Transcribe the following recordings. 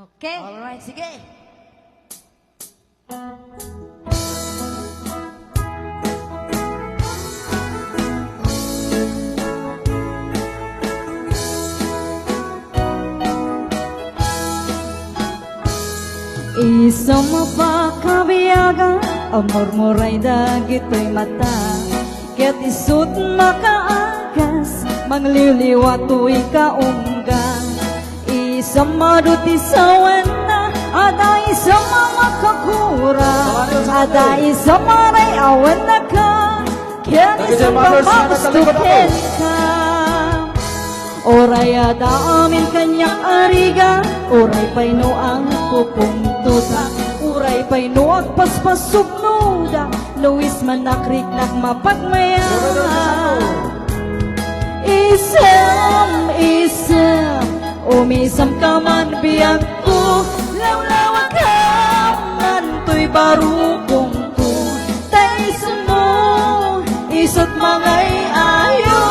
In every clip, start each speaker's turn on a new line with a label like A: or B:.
A: Oke.
B: Alright, sige.
A: Isang mapakabiyaga, amor mo ray dagito'y mata. Kaya't isut makaagas, mangliliwato'y kaungga. Isang maduti sawan na, ada isang mga kakura. Ada isang maray awan na ka, kaya't isang pamagustuhin ka. Oray ada amin kanyak ariga, oray pa'y no ang pupungtuta. Oray pa'y no agpaspasok nuda, Luis manakrik nagmapagmaya. Isam, umisam ka man biyag ko, lawlawan ka man to'y barukong ko. Taisan mo, isot mangay ayo.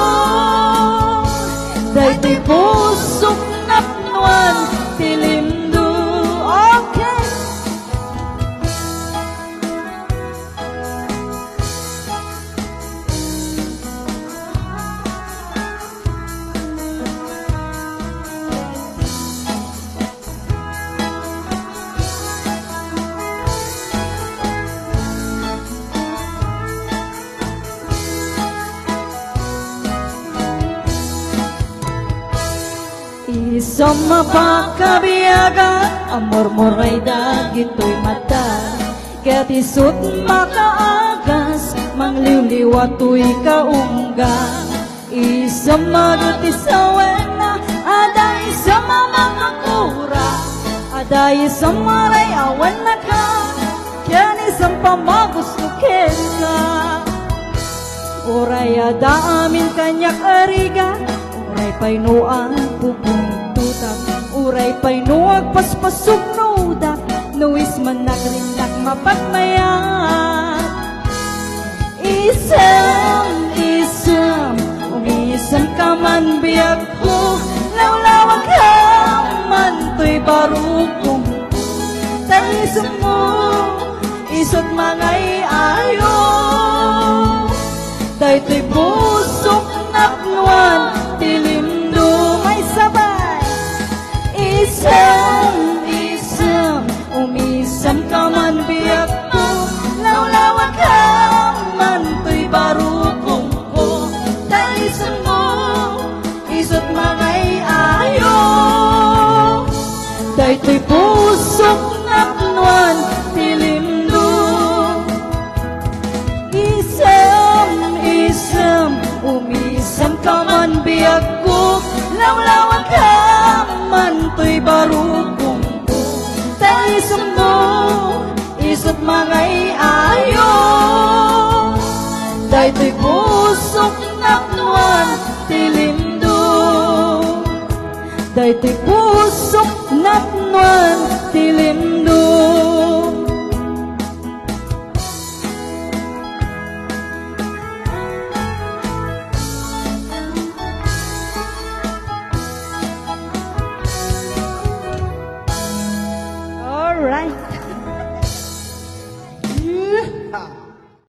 A: Dahil pusok napnuan tilimdo. Okay. Isang mapakabiyaga, amor mo ray dagito'y mata. Kaya't isut makaagas, mangliliwato'y kaungga. Isang maduti sawan na, ada isang mamakakura. Ada isang maray awan na ka, kaya't isang pamagustuhin ka. Oray ada amin kanyak ariga, uray pa'y no ang pupungtutak. Uray pa'y no agpaspasok nuda, Luis man nagrindak mapagmayat. Isam, umisam ka man biyag ko, lawlawan ka man to'y barukong ko. Talisam mo, isot mangay ayo. Dahil to'y pusok napnuan tilimdo. May sabay. Isam, umisam ka man biyag ko, lawlawan ka man to'y barukong ko. Talisan mo, isot mangay ayo. Dahil to'y pusok napnuan tilimdo. Isam, umisam ka man biyag ko, lawlawan ka man to'y barukong ko. Talisam mo, isot mangay ayo. Dahil to'y pusok napnuan tilimdo. Dahil to'y pusok napnuan tilimdo.